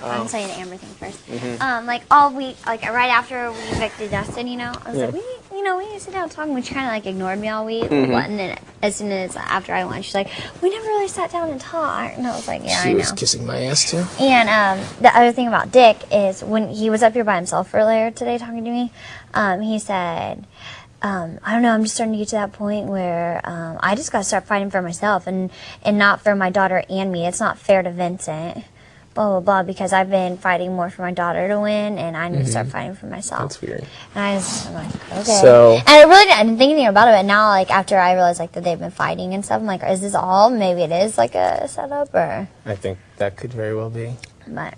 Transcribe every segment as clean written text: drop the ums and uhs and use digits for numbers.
I'm saying the Amber thing first. Like all week, like right after we evicted Dustin, I was like, we need to sit down and talk. And she kind of like ignored me all week. And then as soon as after I went, she's like, we never really sat down and talked. And I was like, yeah, I know. She was kissing my ass too. And the other thing about Dick is when he was up here by himself earlier today talking to me, he said, I don't know, I'm just starting to get to that point where I just got to start fighting for myself and not for my daughter and me. It's not fair to Vincent, blah, blah, blah, because I've been fighting more for my daughter to win, and I need to start fighting for myself. That's weird. And I'm like, okay. So, and I really didn't think anything about it, but now, like, after I realized, like, that they've been fighting and stuff, I'm like, is this all? Maybe it is, like, a setup, or? I think that could very well be. But.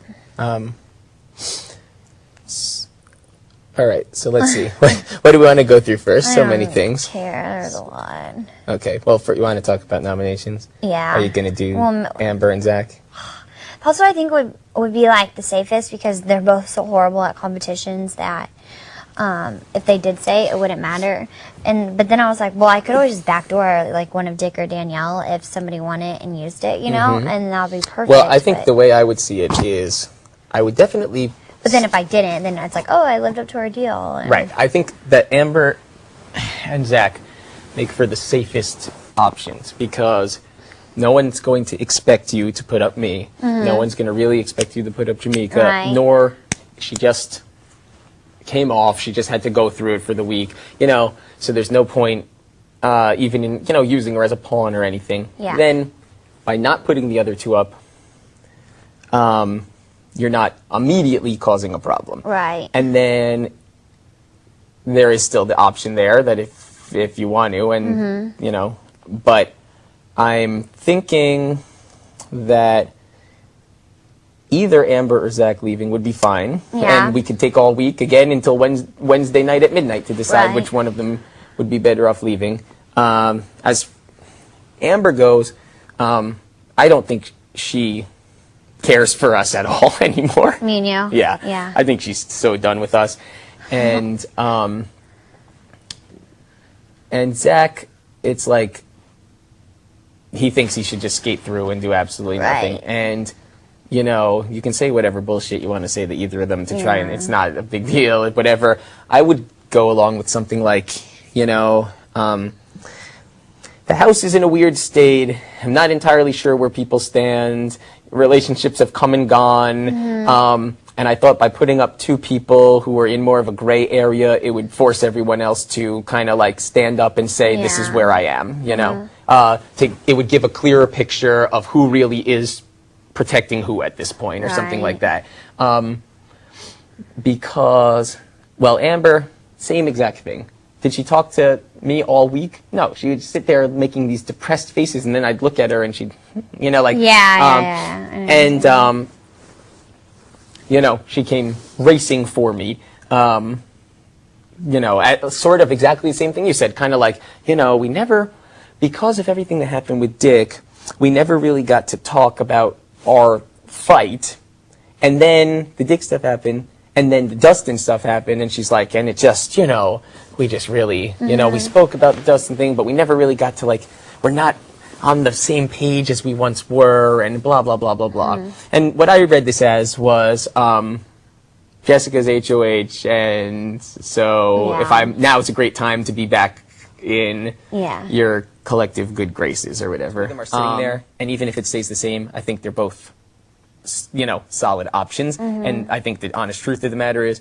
All right, so let's see. What do we want to go through first? So many things. I don't care. There's a lot. Okay, well, you want to talk about nominations? Yeah. Are you going to do Amber and Zach? That's what I think would be, like, the safest, because they're both so horrible at competitions that if they did say it wouldn't matter. But then I was like, well, I could always just backdoor, like, one of Dick or Danielle if somebody won it and used it, and that would be perfect. Well, I think the way I would see it is I would definitely... But then if I didn't, then it's like, oh, I lived up to our deal. Right. I think that Amber and Zach make for the safest options, because no one's going to expect you to put up me. No one's going to really expect you to put up Jameka, nor she just came off. She just had to go through it for the week, so there's no point even in, using her as a pawn or anything. Yeah. Then by not putting the other two up, you're not immediately causing a problem. Right. And then there is still the option there that if you want to, and, but I'm thinking that either Amber or Zach leaving would be fine. Yeah. And we could take all week again until Wednesday night at midnight to decide which one of them would be better off leaving. As Amber goes, I don't think she cares for us at all anymore. Me and you? Yeah. I think she's so done with us. And and Zach, it's like he thinks he should just skate through and do absolutely nothing. And you can say whatever bullshit you want to say to either of them to try, and it's not a big deal, whatever. I would go along with something like, the house is in a weird state. I'm not entirely sure where people stand. Relationships have come and gone. And I thought by putting up two people who were in more of a gray area, it would force everyone else to kind of like stand up and say, this is where I am, it would give a clearer picture of who really is protecting who at this point, or something like that. Because, well, Amber, same exact thing. Did she talk to me all week? No, she would sit there making these depressed faces, and then I'd look at her and she'd, and, she came racing for me, at sort of exactly the same thing you said, kind of like, we never, because of everything that happened with Dick, we never really got to talk about our fight, and then the Dick stuff happened, and then the Dustin stuff happened, and she's like, and it just, we just really, we spoke about the Dustin thing, but we never really got to, like, we're not on the same page as we once were, and blah, blah, blah, blah, blah. And what I read this as was Jessica's HOH, and so now it's a great time to be back in your collective good graces or whatever. Them are sitting there, and even if it stays the same, I think they're both, solid options. And I think the honest truth of the matter is,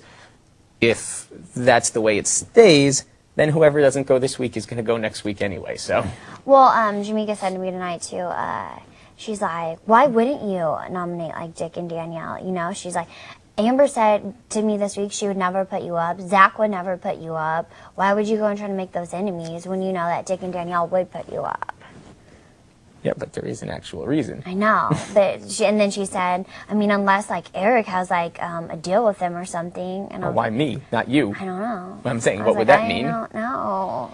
if that's the way it stays, then whoever doesn't go this week is going to go next week anyway. So, well, Jameka said to me tonight too. She's like, "Why wouldn't you nominate like Dick and Danielle?" She's like, Amber said to me this week she would never put you up. Zach would never put you up. Why would you go and try to make those enemies when you know that Dick and Danielle would put you up? Yeah, but there is an actual reason. I know. And then she said, unless, like, Eric has, like, a deal with them or something. And well, why me, not you? I don't know. I'm saying, what would that mean? I don't know.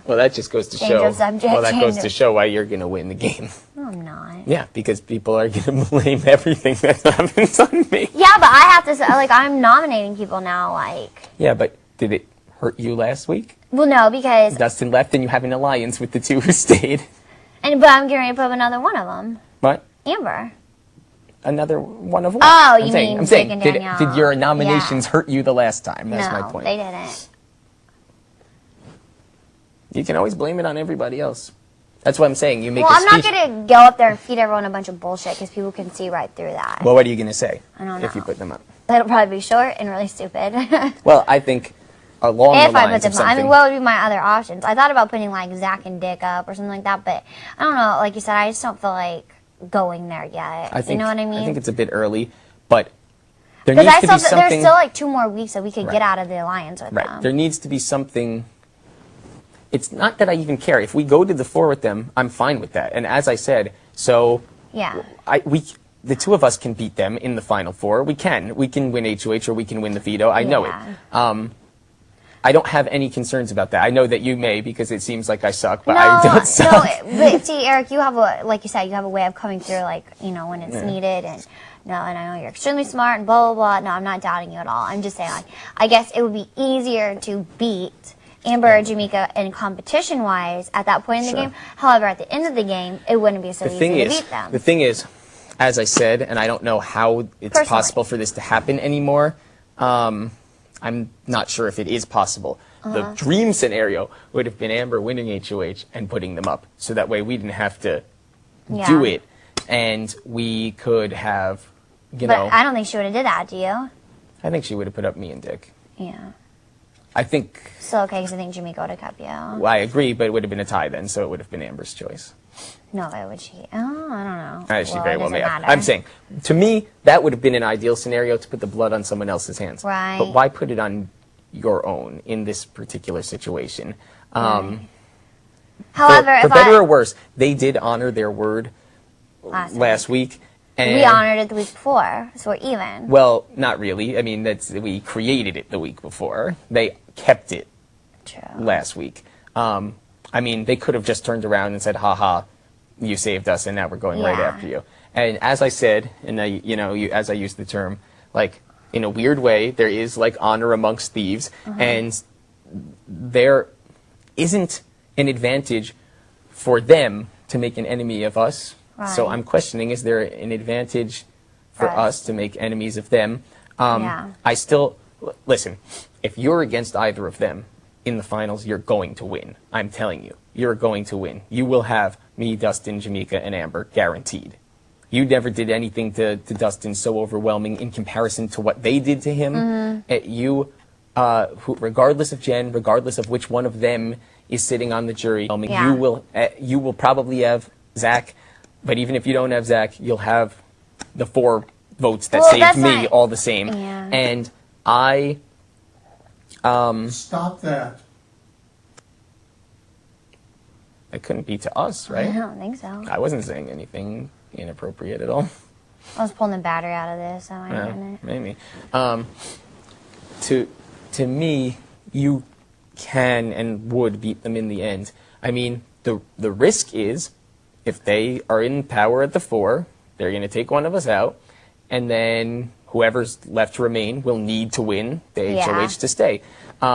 Well, that just goes to show. Well, that goes to show why you're going to win the game. No, I'm not. Yeah, because people are going to blame everything that happens on me. Yeah, but I have to say, like, I'm nominating people now, like. Yeah, but did it hurt you last week? Well, no, because. Dustin left and you have an alliance with the two who stayed. But I'm getting ready to put up another one of them. What? Amber. another one of one. Oh, you mean I'm saying, Dick and Danielle. did your nominations hurt you the last time? That's No, my point. they didn't. You can always blame it on everybody else. That's what I'm saying. You make Well, a I'm not speech. going to go up there and feed everyone a bunch of bullshit because people can see right through that. Well, what are you going to say I don't if you know. put them up? It'll probably be short and really stupid. Well, I think along If the I put lines them of up. I something. mean, what would be my other options? I thought about putting, like, Zach and Dick up or something like that, but I don't know. Like you said, I just don't feel like going there yet. I think, you know what I mean? I think it's a bit early, but there Because needs to be something. there's still, like, 2 more weeks that we could Right. get out of the alliance with Right. them. There needs to be something. It's not that I even care. If we go to the 4 with them, I'm fine with that. And as I said, so Yeah. the 2 of us can beat them in the final 4. We can win HOH or we can win the veto. I know it. Yeah. I don't have any concerns about that. I know that you may because it seems like I suck, but No, I don't suck. but see, Eric, you have like you said, you have a way of coming through, like, you know, when it's needed, and and I know you're extremely smart and blah, blah, blah. No, I'm not doubting you at all. I'm just saying, like, I guess it would be easier to beat Amber or Jameka in competition-wise at that point in the Sure. game. However, at the end of the game, it wouldn't be so The easy thing to is, beat them. the thing is, as I said, and I don't know how it's Personally. possible for this to happen anymore. I'm not sure if it is possible. The dream scenario would have been Amber winning HOH and putting them up, so that way we didn't have to do it, and we could have, you know. But I don't think she would have did that, do you? I think she would have put up me and Dick. Yeah. I think. Still okay, because I think Jameka would have kept you. Well, I agree, but it would have been a tie then, so it would have been Amber's choice. No, it would she? Oh, I don't know. She very it well may doesn't have. matter. I'm saying, to me, that would have been an ideal scenario to put the blood on someone else's hands. Right. But why put it on your own in this particular situation? However, for if better or worse, they did honor their word last week. And, we honored it the week before, so we're even. Well, not really. I mean, we created it the week before. They kept it True. last week. I mean, they could have just turned around and said, "Ha, you saved us, and now we're going right Yeah. after you." And as I said, and as I used the term, like, in a weird way, there is like honor amongst thieves, and there isn't an advantage for them to make an enemy of us. So Right. I'm questioning: is there an advantage for Right. us to make enemies of them? Yeah. I still listen. If you're against either of them in the finals, you're going to win. I'm telling you, you're going to win. You will have me, Dustin, Jameka, and Amber guaranteed. You never did anything to Dustin so overwhelming in comparison to what they did to him. Regardless of Jen, regardless of which one of them is sitting on the jury, Yeah. you will probably have Zach. But even if you don't have Zach, you'll have the 4 votes that Well, saved that's me not- all the same. Yeah. And I. Stop that. It couldn't be to us, I right? don't think so. I wasn't saying anything inappropriate at all. I was pulling the battery out of this, so I Yeah, didn't. maybe. To me, you can and would beat them in the end. I mean, the risk is, if they are in power at the 4, they're going to take one of us out, and then whoever's left to remain will need to win the Yeah. HOH to stay.